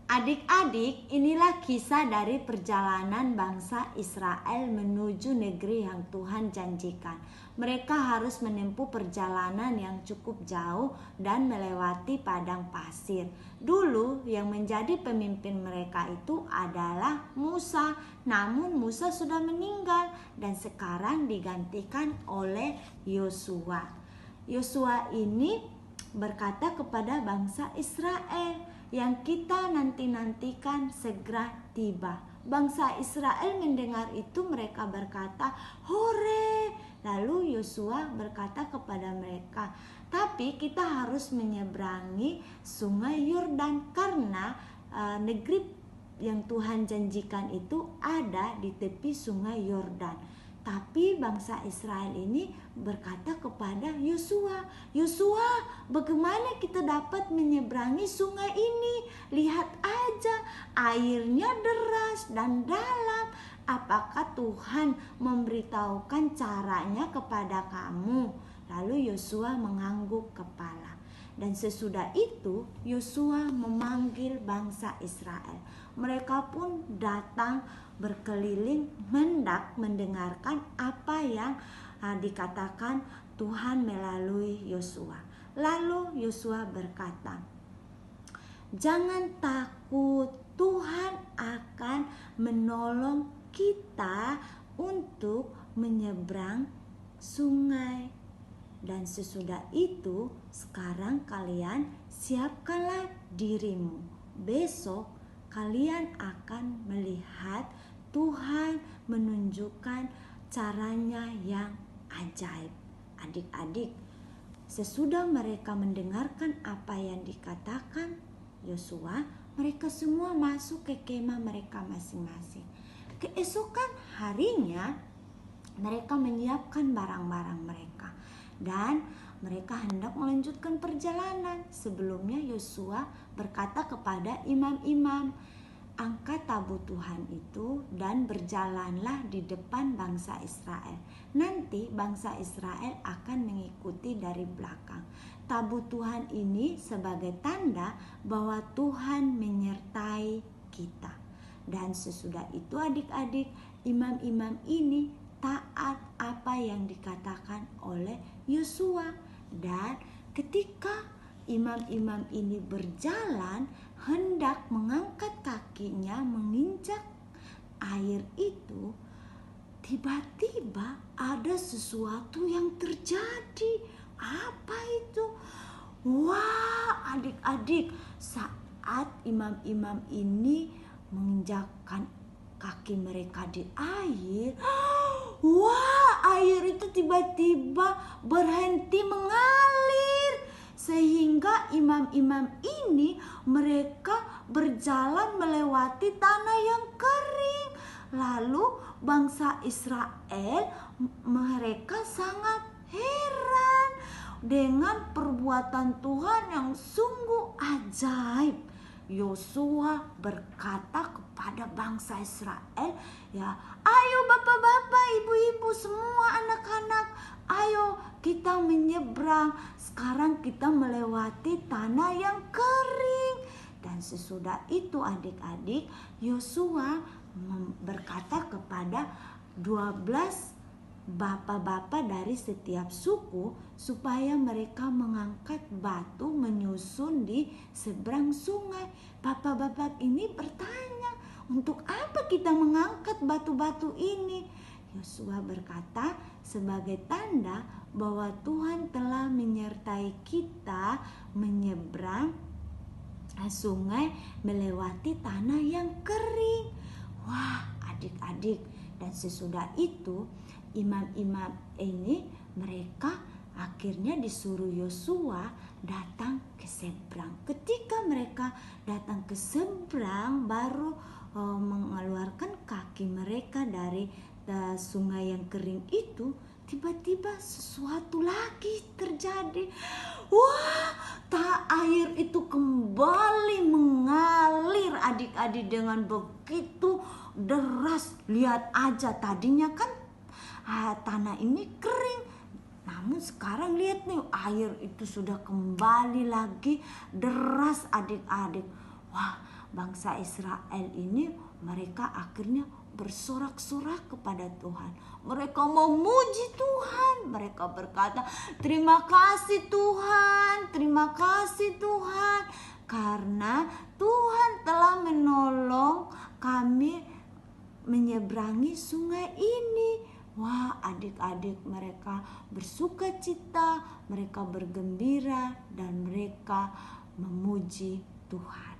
Adik-adik, inilah kisah dari perjalanan bangsa Israel menuju negeri yang Tuhan janjikan. Mereka harus menempuh perjalanan yang cukup jauh dan melewati padang pasir. Dulu yang menjadi pemimpin mereka itu adalah Musa. Namun Musa sudah meninggal dan sekarang digantikan oleh Yosua. Yosua ini berkata kepada bangsa Israel, yang kita nanti-nantikan segera tiba. Bangsa Israel mendengar itu, mereka berkata, "Hore!" Lalu Yosua berkata kepada mereka, "Tapi kita harus menyeberangi sungai Yordan karena negeri yang Tuhan janjikan itu ada di tepi sungai Yordan." Tapi bangsa Israel ini berkata kepada Yosua, "Yosua, bagaimana kita dapat menyeberangi sungai ini? Lihat aja, airnya deras dan dalam. Apakah Tuhan memberitahukan caranya kepada kamu?" Lalu Yosua mengangguk kepala. Dan sesudah itu Yosua memanggil bangsa Israel. Mereka pun datang berkeliling hendak mendengarkan apa yang dikatakan Tuhan melalui Yosua. Lalu Yosua berkata, "Jangan takut, Tuhan akan menolong kita untuk menyeberang sungai. Dan sesudah itu, sekarang kalian siapkanlah dirimu. Besok kalian akan melihat Tuhan menunjukkan caranya yang ajaib." Adik-adik, sesudah mereka mendengarkan apa yang dikatakan Yosua, mereka semua masuk ke kemah mereka masing-masing. Keesokan harinya, mereka menyiapkan barang-barang mereka dan mereka hendak melanjutkan perjalanan. Sebelumnya Yosua berkata kepada imam-imam, "Angkat tabut Tuhan itu dan berjalanlah di depan bangsa Israel. Nanti bangsa Israel akan mengikuti dari belakang. Tabut Tuhan ini sebagai tanda bahwa Tuhan menyertai kita." Dan sesudah itu adik-adik, imam-imam ini taat apa yang dikatakan oleh Yosua. Dan ketika imam-imam ini berjalan hendak mengangkat kakinya menginjak air itu, tiba-tiba ada sesuatu yang terjadi. Apa itu? Wah, adik-adik, saat imam-imam ini menginjakkan kaki mereka di air, wah, air itu tiba-tiba berhenti mengalir. Sehingga imam-imam ini mereka berjalan melewati tanah yang kering. Lalu bangsa Israel mereka sangat heran dengan perbuatan Tuhan yang sungguh ajaib. Yosua berkata kepada bangsa Israel, "Ya, ayo bapak-bapak, ibu-ibu, semua anak-anak, ayo kita menyeberang. Sekarang kita melewati tanah yang kering." Dan sesudah itu adik-adik, Yosua berkata kepada 12 bapak-bapak dari setiap suku supaya mereka mengangkat batu menyusun di seberang sungai. Bapak-bapak ini bertanya, "Untuk apa kita mengangkat batu-batu ini?" Yosua berkata, "Sebagai tanda bahwa Tuhan telah menyertai kita menyeberang sungai melewati tanah yang kering." Wah, adik-adik, dan sesudah itu imam-imam ini mereka akhirnya disuruh Yosua datang ke seberang. Ketika mereka datang ke seberang, baru mengeluarkan kaki mereka dari sungai yang kering itu, tiba-tiba sesuatu lagi terjadi. Wah, air itu kembali mengalir adik-adik dengan begitu deras. Lihat aja, tadinya kan tanah ini kering, namun sekarang lihat nih, air itu sudah kembali lagi deras adik-adik. Wah, bangsa Israel ini mereka akhirnya bersorak-sorak kepada Tuhan. Mereka memuji Tuhan. Mereka berkata, terima kasih Tuhan, terima kasih Tuhan. Karena Tuhan telah menolong kami menyeberangi sungai ini. Wah, adik-adik mereka bersuka cita, mereka bergembira, dan mereka memuji Tuhan.